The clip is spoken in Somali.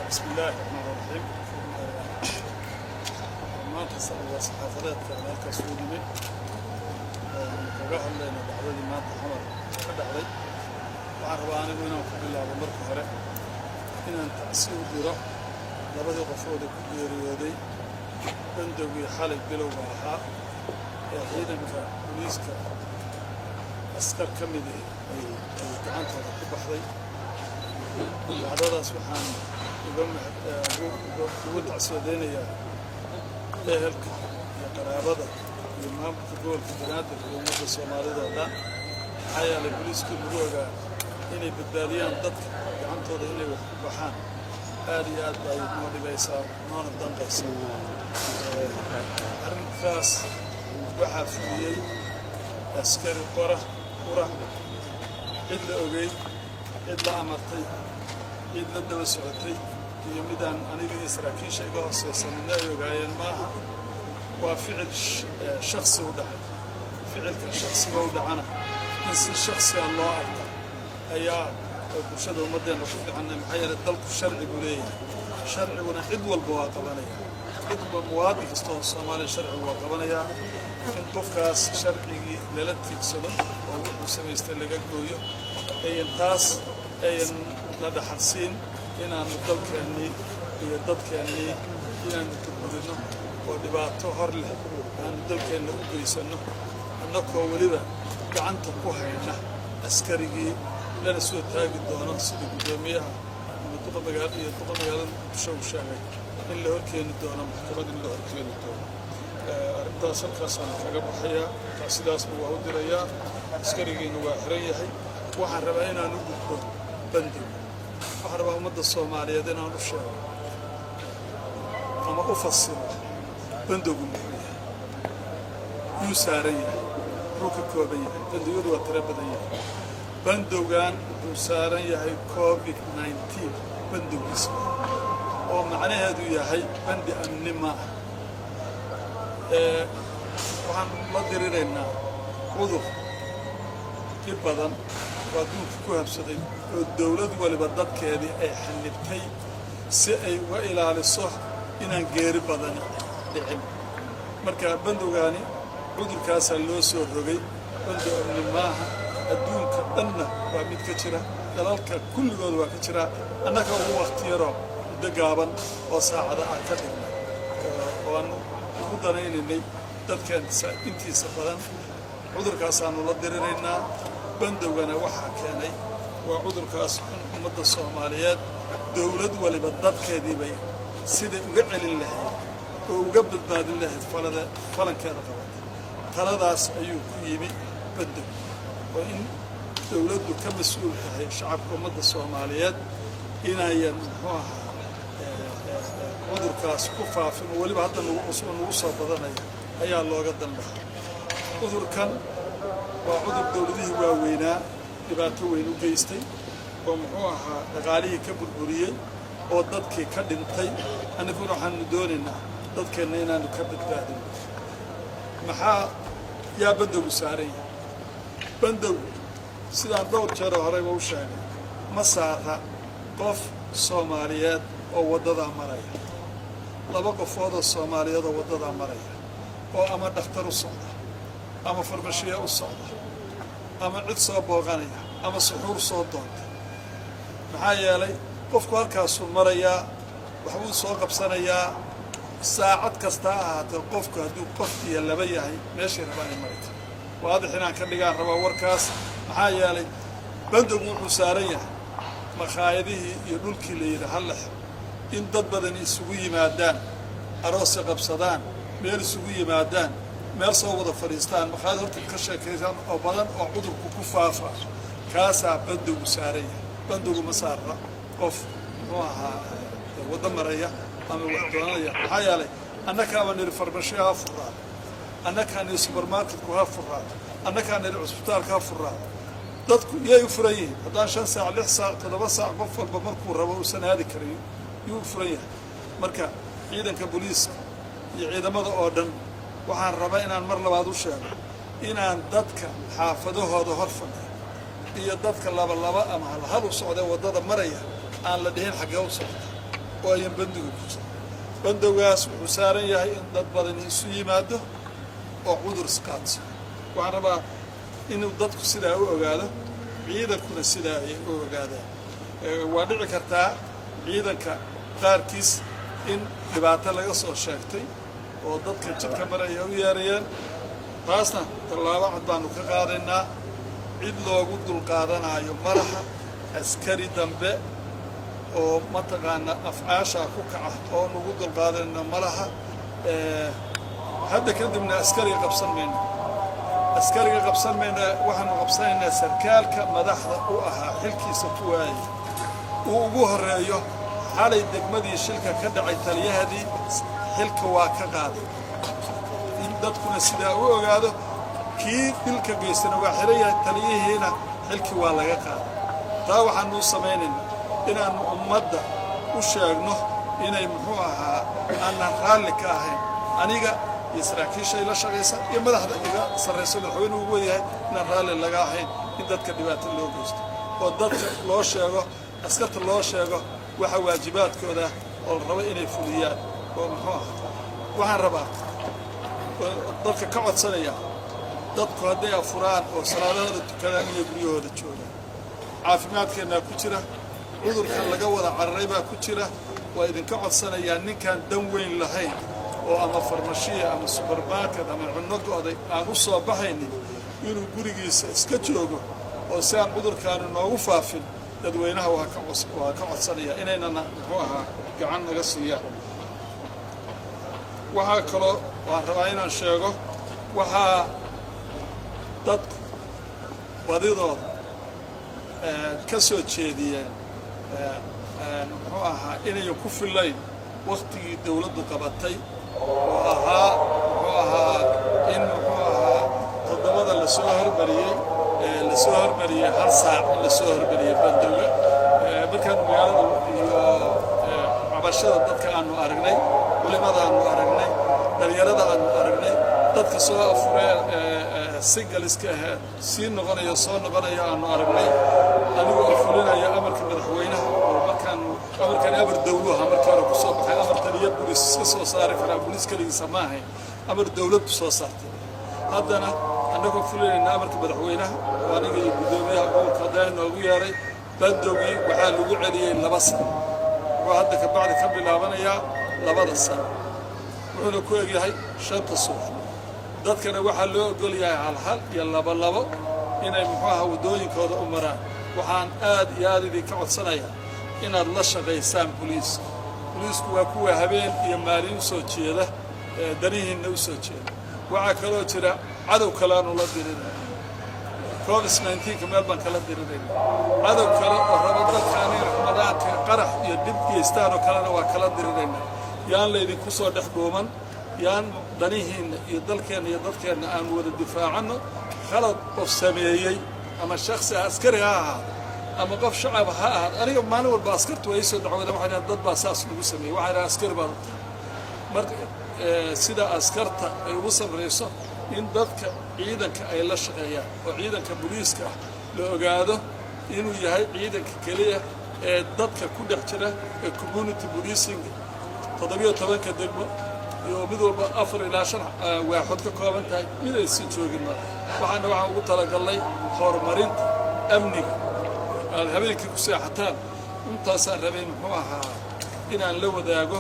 بسم الله الرحمن الرحيم. ما تصل وصحافات كذا سودمي وجاه لنا دعوة ما تحمل كدعوة وعرباني وينهم بالله ومرك هراء إن أنت سوي درا لبدي قفود كبيريودي بندقي حالك بلو معها حين كبوليسك أسكر كمدي كعنت هذا كبحري وعددا سبحان ugu tacsiyadeynaya ehelka iyo qaraabada iyo maamulka gobolka banaadir iyo ummadda soomaalida oo dhan maxaa yeelay booliisku lagu ogaa inay badbaadiyaan dadka gacantooda inay wax ku baxaan aad iyo aad bay noo dhibaysaa noona danqaysaa arrinkaas waxaa fuliyey askari qura cid la ogey cid la amartay cid la daba socotay iyo midaan aniga iyo saraakiisha iga hooseysanina ay ogaayeen maaha waa ficil shakhsi u dhacay ficilka shakhsiga u dhacana in si shakhsiga loo arko ayaa bulshada ummaddeena ku fiicanna maxaa yeelay dalku sharcigu leeyahay sharciguna cid walba waa qabanaya cidba muwaadin kasta oo soomaaliya sharcigu waa qabanayaa in qofkaas sharcigii lala tiigsado oo wuxuu samaystay laga gooyo taas ayan la dhaxalsiin inaanu dalkeennii iyo dadkeennii inaanu burburino oo dhibaato hor leh aanu dalkeenna u geysanno annakoo weliba gacanta ku hayna askarigii lana soo taagi doono sida guddoomiyaha ama duqa magaalada muqdisho uu sheegay in la horkeeni doono maxkamad in la horkeeni doono arrintaas halkaasaan kaga baxayaa sidaasna waa u dirayaa askarigiina waa xiran yahay waxaan rabaa inaan u gudbo bandiga waxaan rabaa ummadda soomaaliyeed inaan u sheego ama u fasiro bandigu muxuu yahay yuu saaran yahay muxuu ka kooban yahay bandiyadu waa tiro badan yahay bandowgan wuxuu saaran yahay COVID-19 bandigiisa oo macnaheedu yahay bandi amni maaha waxaan la diriraynaa cudur dhib badan waa adduunka ku habsaday oo dawlad waliba dadkeedii ay xanibtay si ay uga ilaaliso inaan geeri badan dhicin marka bandowgaani cudurkaasaa loo soo rogay bandow amni maaha adduunka dhanna waa mid ka jira dalalka kulligooda waa ka jira annaga ugu waqti yaroo muddo gaaban oo saacada aan ka dhignay oo aan ugu danaynaynay dadkeen intiisa badan cudurkaasaanu la diriraynaa bandowgana waxaa keenay waa cudurkaas in ummadda soomaaliyeed dawlad waliba dadkeedii bay siday uga celin lahayd oo uga badbaadin lahayd falankeeda qabatay taladaas ayuu ku yimi bandow oo in dawladdu ka mas-uul tahay shacabka ummadda soomaaliyeed inayan muxuu ahaa cudurkaas ku faafin oo weliba hadda nagu soo badanaya ayaa looga danbaxay cudurkan waa cudur dawladihii waaweynaa dhibaato weyn u geystay oo muxuu ahaa dhaqaalihii ka burburiyey oo dadkii ka dhintay annaguna waxaanu doonaynaa dadkeenna inaanu ka badbaadino maxaa yaa bandowgu saaran yahay bandowgu sidaan dhowr jeero horeyba u sheegay ma saara qof soomaaliyeed oo waddadaa maraya laba qofoodoo soomaaliyeed oo waddadaa maraya oo ama dhakhtar u socda ama farmashiye u socda ama cid soo booqanaya ama suxuur soo doonta maxaa yeelay qofku halkaasuu marayaa waxbuu soo qabsanayaa saacad kasta ha ahaatee qofku hadduu qof iyo laba yahay meeshay rabaan ay marayta waadix inaan ka dhigaan rabaa warkaas maxaa yeelay bandowgu wuxuu saaran yahay makhaayadihii iyo dhulkii la yidhi hallex in dad badan isugu yimaadaan aroosi qabsadaan meel isugu yimaadaan meel soo wada fadhiistaan makhaayad horta ka sheekaysaan oo badan oo cudurku ku faafa kaasaa bandowgu saaran yahay bandowgu ma saarra qof muxuu ahaa waddo maraya ama wax doonaya maxaa yeelay annakaaba nidhi farmashiyo ha furraa annakaa nidhi subermarketku ha furraa annakaa nidhi cusbitaalka ha furraa dadku yay u furan yihiin haddaan 5 saac 6 saac 7 saac qof walba markuu rabo uusan aadi karin yuu furan yahay marka ciidanka booliiska iyo ciidamada oo dhan waxaan rabaa inaan mar labaad u sheego inaan dadka xaafadahooda hor fadhiyo iyo dadka laba ama hal u socda waddada maraya aan la dhihin xaggee u socda وأيام بندق كوسا بندقاس وسارن يهي إن ضد بدن يسوي ماده وعذر سقاط وأنا بقى إنه ضدك سدا وقاله عيدا كنا سدا وقاله ودع كرتا عيدا كاركيس إن لبعت له يصور شاكتي وضدك جد كمرة يوياريان راسنا طلع واحد بانو كقارنا عيد لوجود القارنا يوم مرحة عسكري دمبه ومنطقة أفعاشا كوكعة أو وجود القارنا مرحة هذا كده من عسكري قبصن منه عسكري قبصن منه وحنا قبصنا سركال كمدحضة وأها حلكي سكواي وأبوه الرأيو حالي دقمدي الشركة كدعي تليها دي حلك واكقاضي إن دادكنا سيدا وقاضو كي دلك قيستنا وحرية تليه هنا حلك والاقاضي تاوحا نوصمين إنا نؤمد وشاقنه إنا يمحوها أنا خالك أهين أنيقا يسراكي شيء لا شغيسا يمدحضا إذا سرسل الحوين وقويها إنا خالي لقاهين إن دادك دبات اللو قيست ودادك لو شاقو أسكرت الله شاقو waxa waajibaadkooda oo rabo inay fuliyaan oo muxuu waxaan rabaa dadka ka codsanaya dadku haday afuraan oo salaadada tukadaan iyo guryahooda joogaan caafimaadkeena ku jira cudurkan laga wada cararay baa ku jira waa idin ka codsanaya ninkan dan weyn lahayn oo ama farmashiya ama supermarket ama cunno go'day aan u soo baxaynin inuu gurigiisa iska joogo oo si aan cudurkan noogu faafin dadweynaha waa ka codsanaya inayna muxuu ahaa gacan naga siiyaan waxaa kaloo waan rabaa inaan sheego waxaa dadku badidooda ka soo jeediyeen muxuu ahaa inayan ku fillayn waktigii dawladdu qabatay oo ahaa muxuu ahaa in muxuu ahaa toddobada lasoo hormariyey hal saac in lasoo hormariyey bandowga markaan magaalada iyo cabashada dadka aanu aragnay culimada aanu aragnay dhalinyarada aanu aragnay dadka soo afuree sigaliska ahee sii noqonaya soo noqonaya aanu aragnay anigoo fulinaya amarka madaxweynaha oo markaan amar dawluha markii hore kusoo baxay amar taliya booliis iska soo saari karaa booliis keligiisa ma ahayn amar dawladdu soo saartay haddana annagoo fulinayna amarka madaxweynaha oo aniga iyo guddoomiyaha gobolka haddana noogu yeeray bandowgii waxaa lagu celiyey 2 sano oo hadda ka bacdi ka bilaabanayaa 2 sano wuxuuna ku egyahay 5 subax dadkana waxaa loo ogol yahay hal iyo labo inay muxuu ahaa wadooyinkooda u maraan waxaan aad iyo aad idinka codsanayaa inaad la shaqaysaan booliisku waa kuwa habeen iyo maalin u soo jeeda danihiinna u soo jeeda waxaa kaloo jira cadow kale aanu la dirinay COVID-19 meel baan kala dirinayna cadow kale oo rabo dadkaan in ramadaanka qarax iyo dhib geystaan oo kalena waa kala dirinayna yaan laydinku soo dhex dhuuman yaan danihiinna iyo dalkeenna iyo dadkeenna aan wada difaacano khalad qof sameeyey ama shakhsi askari ha ahaado ama qof shacab ha ahaado aniga maalin walba askartu way soo dacwada waxay dhahaan dad baa saas lagu sameeyey waxay dhahaan askari baa marka sida askarta ay ugu samrayso in dadka ciidanka ay la shaqeeyaan oo ciidanka booliiska la ogaado inuu yahay ciidanka kaliya ee dadka ku dhex jira ee community policing 17 degmo iyo mid walba 4 ilaa 5 waaxood ka kooban tahay mid ay si joogin waxaan ugu talagalnay horumarinta amniga habeenkii ku seexataan intaas aan rabay muxuu ahaa inaan la wadaago